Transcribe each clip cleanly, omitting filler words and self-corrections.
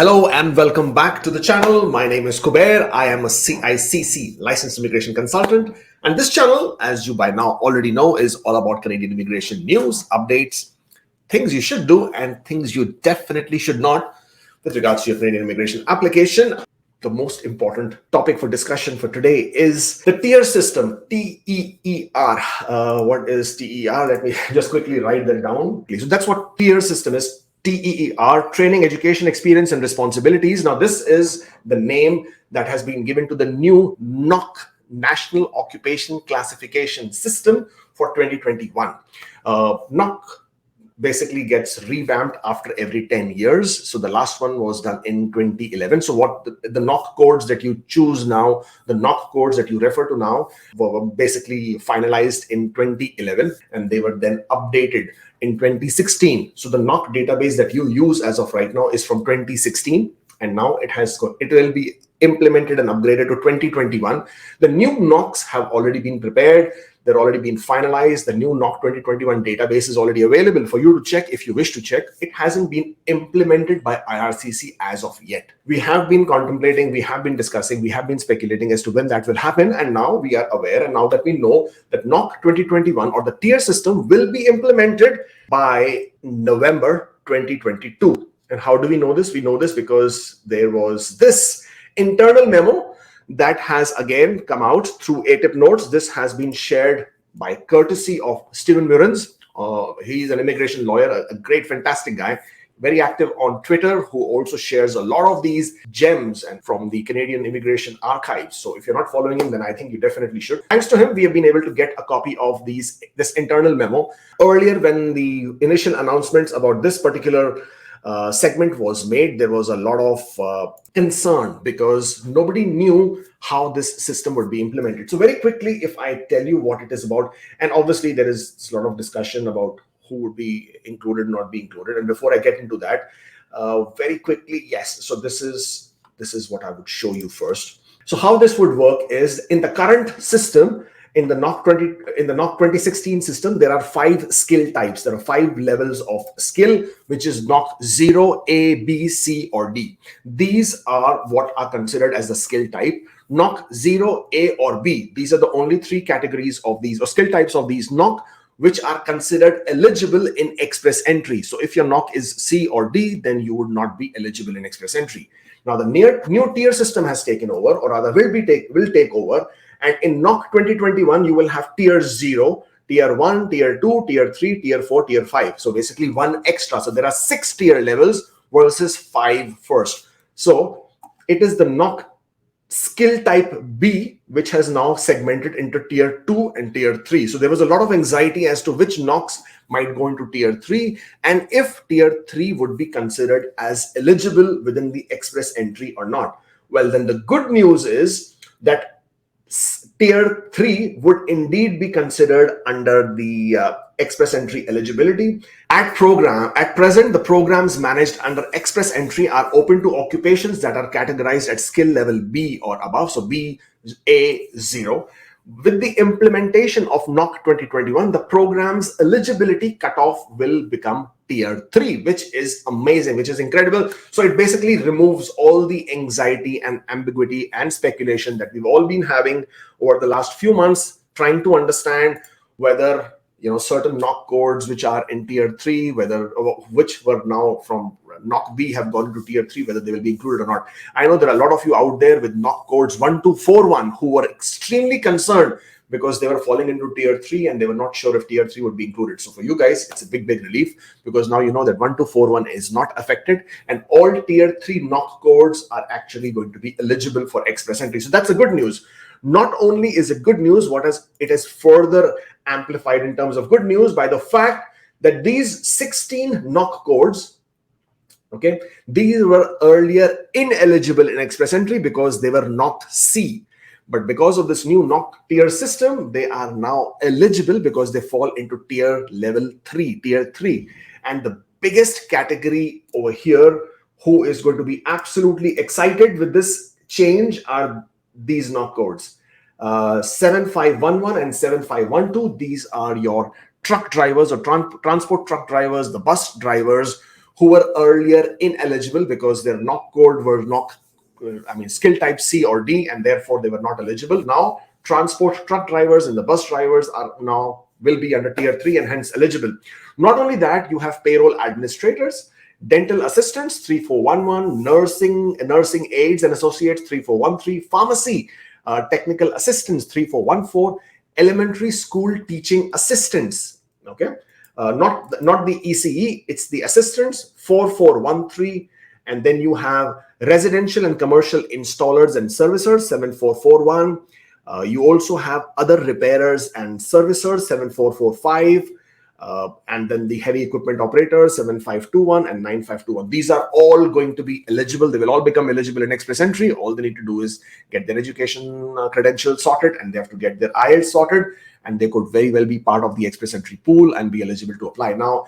Hello and welcome back to the channel. My name is Kubeir. I am a CICC licensed immigration consultant. And this channel, as you by now already know, is all about Canadian immigration news, updates, things you should do and things you definitely should not with regards to your Canadian immigration application. The most important topic for discussion for today is the TEER system, TEER. What is TEER? Let me just quickly write that down, please. So that's what TEER system is. TEER, Training, Education, Experience and Responsibilities. Now, this is the name that has been given to the new NOC, National Occupation Classification System for 2021. NOC basically gets revamped after every 10 years. So the last one was done in 2011. So what the NOC codes that you choose now, the NOC codes that you refer to now were basically finalized in 2011 and they were then updated in 2016. So the NOC database that you use as of right now is from 2016 and now it will be implemented and upgraded to 2021. The new NOCs have already been prepared. They're already been finalized. The new NOC 2021 database is already available for you to check if you wish to check. It hasn't been implemented by IRCC as of yet. We have been contemplating, we have been discussing, we have been speculating as to when that will happen. And now we are aware, and now that we know that NOC 2021 or the TEER system will be implemented by November 2022. And how do we know this? We know this because there was this internal memo that has again come out through ATIP notes. This has been shared by courtesy of Steven Murrens. He's an immigration lawyer, a great, fantastic guy, very active on Twitter, who also shares a lot of these gems and from the Canadian immigration archives. So if you're not following him, then I think you definitely should. Thanks to him, we have been able to get a copy of this internal memo. Earlier, when the initial announcements about this particular segment was made, there was a lot of concern because nobody knew how this system would be implemented. So very quickly, if I tell you what it is about, and obviously there is a lot of discussion about who would be included, not be included. And before I get into that, very quickly, yes. So this is what I would show you first. So how this would work is in the current system, in the NOC 2016 system, there are 5 skill types. There are 5 levels of skill, which is NOC 0, A, B, C, or D. These are what are considered as the skill type. NOC 0, A, or B. These are the only 3 categories of these or skill types of these NOC which are considered eligible in express entry. So if your NOC is C or D, then you would not be eligible in express entry. Now the new TEER system has taken over, or rather will take over. And in NOC 2021, you will have Tier 0, Tier 1, Tier 2, Tier 3, Tier 4, Tier 5. So basically 1 extra. So there are 6 tier levels versus 5 first. So it is the NOC skill type B, which has now segmented into Tier 2 and Tier 3. So there was a lot of anxiety as to which NOCs might go into Tier 3 and if Tier 3 would be considered as eligible within the express entry or not. Well, then the good news is that Tier 3 would indeed be considered under the express entry eligibility. At present, the programs managed under express entry are open to occupations that are categorized at skill level B or above, so B, A, 0. With the implementation of NOC 2021, the program's eligibility cutoff will become Tier 3, which is amazing, which is incredible. So it basically removes all the anxiety and ambiguity and speculation that we've all been having over the last few months, trying to understand whether certain NOC codes which are in Tier 3, which were now from NOC B have gone to Tier 3, whether they will be included or not. I know there are a lot of you out there with NOC codes 1241 who were extremely concerned because they were falling into Tier 3 and they were not sure if Tier 3 would be included. So for you guys, it's a big relief because now you know that 1241 is not affected and all Tier 3 NOC codes are actually going to be eligible for express entry. So that's the good news. Not only is it good news, it is further amplified in terms of good news by the fact that these 16 NOC codes, okay, these were earlier ineligible in express entry because they were NOC C. But because of this new NOC tier system, they are now eligible because they fall into tier level 3, Tier 3. And the biggest category over here who is going to be absolutely excited with this change are these NOC codes. 7511 and 7512, these are your truck drivers or transport truck drivers, the bus drivers who were earlier ineligible because their NOC code were skill type C or D, and therefore they were not eligible. Now, transport truck drivers and the bus drivers are now will be under tier 3 and hence eligible. Not only that, you have payroll administrators, dental assistants 3411, nursing aides and associates 3413, pharmacy technical assistants 3414, elementary school teaching assistants. Okay, not the ECE, it's the assistants 4413, and then you have residential and commercial installers and servicers 7441. You also have other repairers and servicers 7445, and then the heavy equipment operators 7521 and 9521. These are all going to be eligible. They will all become eligible in Express Entry. All they need to do is get their education credentials sorted, and they have to get their IELTS sorted, and they could very well be part of the Express Entry pool and be eligible to apply. Now,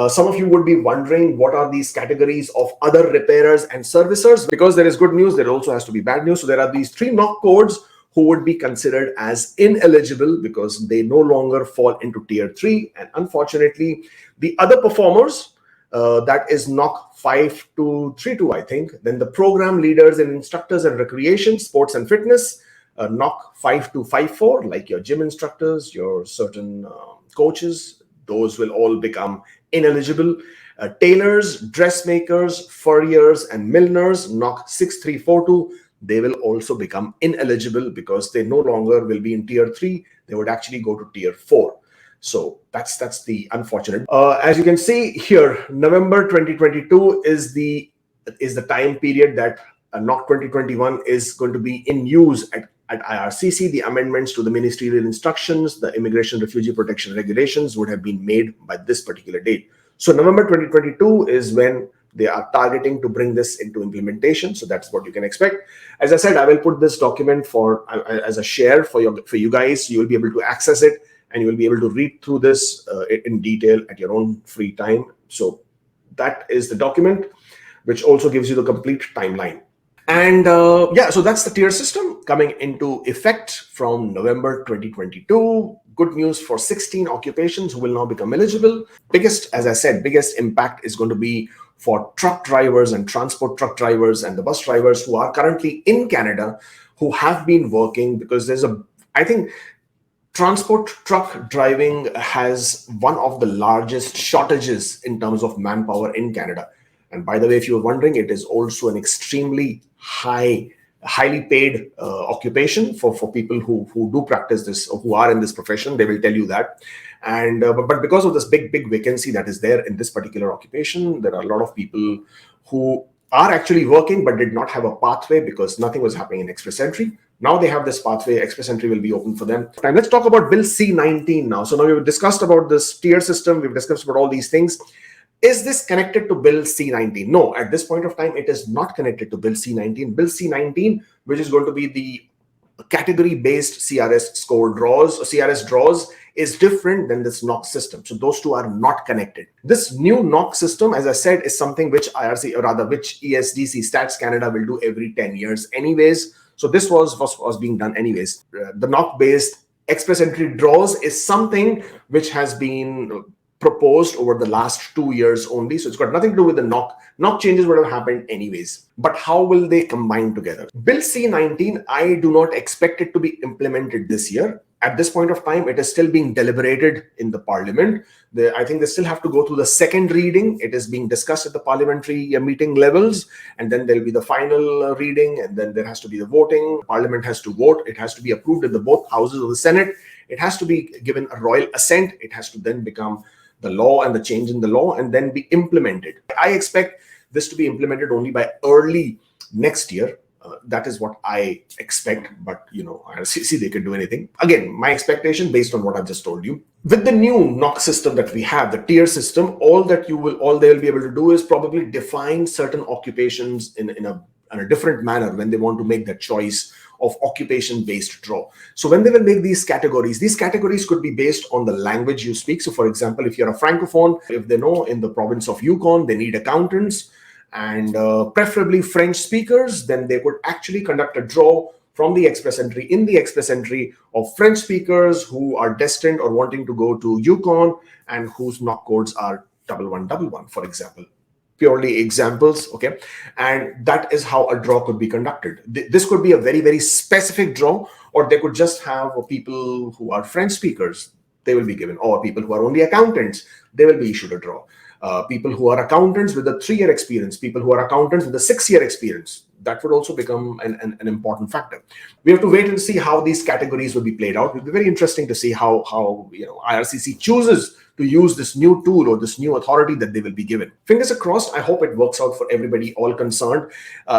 some of you would be wondering what are these categories of other repairers and servicers. Because there is good news, there also has to be bad news. So there are these 3 NOC codes who would be considered as ineligible because they no longer fall into tier 3. And unfortunately, the other performers, that is NOC 5232, I think. Then the program leaders and instructors in recreation, sports and fitness, NOC 5254, like your gym instructors, your certain coaches, those will all become ineligible. Tailors, dressmakers, furriers, and milliners, NOC 6342, they will also become ineligible because they no longer will be in tier 3. They would actually go to tier 4. So that's the unfortunate. As you can see here, November 2022 is the time period that NOC 2021 is going to be in use at IRCC. The amendments to the ministerial instructions, the immigration refugee protection regulations would have been made by this particular date. So November 2022 is when they are targeting to bring this into implementation. So that's what you can expect. As I said, I will put this document as a share for you guys. You will be able to access it, and you will be able to read through this in detail at your own free time. So that is the document, which also gives you the complete timeline. And so that's the tier system coming into effect from November 2022. Good news for 16 occupations who will now become eligible. As I said, biggest impact is going to be for truck drivers and transport truck drivers and the bus drivers who are currently in Canada, who have been working, because I think transport truck driving has one of the largest shortages in terms of manpower in Canada. And by the way, if you're wondering, it is also an extremely highly paid occupation for people who do practice this, or who are in this profession. They will tell you that. And but because of this big vacancy that is there in this particular occupation, there are a lot of people who are actually working but did not have a pathway because nothing was happening in Express Entry. Now they have this pathway. Express Entry will be open for them. And let's talk about Bill C-19 now. So now we've discussed about this tier system. We've discussed about all these things. Is this connected to Bill C-19? No, at this point of time, it is not connected to Bill C-19. Bill C-19, which is going to be the category-based CRS score draws, or CRS draws, is different than this NOC system. So those two are not connected. This new NOC system, as I said, is something which which ESDC Stats Canada will do every 10 years anyways. So this was being done anyways. The NOC-based Express Entry draws is something which has been proposed over the last 2 years only. So it's got nothing to do with the NOC. NOC changes would have happened anyways. But how will they combine together? Bill C-19, I do not expect it to be implemented this year. At this point of time, it is still being deliberated in the parliament. I think they still have to go through the second reading. It is being discussed at the parliamentary meeting levels, and then there'll be the final reading, and then there has to be the voting. Parliament has to vote. It has to be approved in the both houses of the Senate. It has to be given a royal assent. It has to then become the law and the change in the law, and then be implemented. I expect this to be implemented only by early next year. That is what I expect, but see, they can do anything. Again, my expectation based on what I've just told you. With the new NOC system that we have, the tier system, all they'll be able to do is probably define certain occupations in a different manner when they want to make that choice of occupation-based draw. So when they will make these categories could be based on the language you speak. So for example, if you're a Francophone, if they know in the province of Yukon, they need accountants and preferably French speakers, then they could actually conduct a draw from the Express Entry, in the Express Entry, of French speakers who are destined or wanting to go to Yukon and whose NOC codes are 1111, for example. purely examples, okay? And that is how a draw could be conducted. This could be a very, very specific draw, or they could just have people who are French speakers, they will be given, or people who are only accountants, they will be issued a draw. People who are accountants with a 3-year experience, people who are accountants with a 6-year experience, that would also become an important factor. We have to wait and see how these categories will be played out. It will be very interesting to see how IRCC chooses to use this new tool or this new authority that they will be given. Fingers crossed. I hope it works out for everybody, all concerned.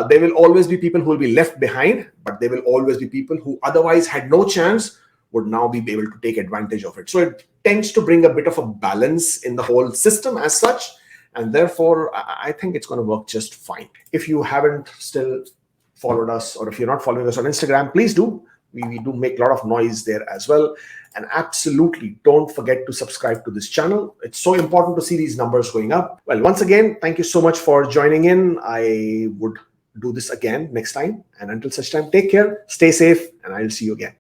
There will always be people who will be left behind, but there will always be people who otherwise had no chance would now be able to take advantage of it. So it tends to bring a bit of a balance in the whole system as such. And therefore, I think it's going to work just fine. If you haven't still followed us, or if you're not following us on Instagram, please do. We do make a lot of noise there as well. And absolutely don't forget to subscribe to this channel. It's so important to see these numbers going up. Well, once again, thank you so much for joining in. I would do this again next time. And until such time, take care, stay safe, and I'll see you again.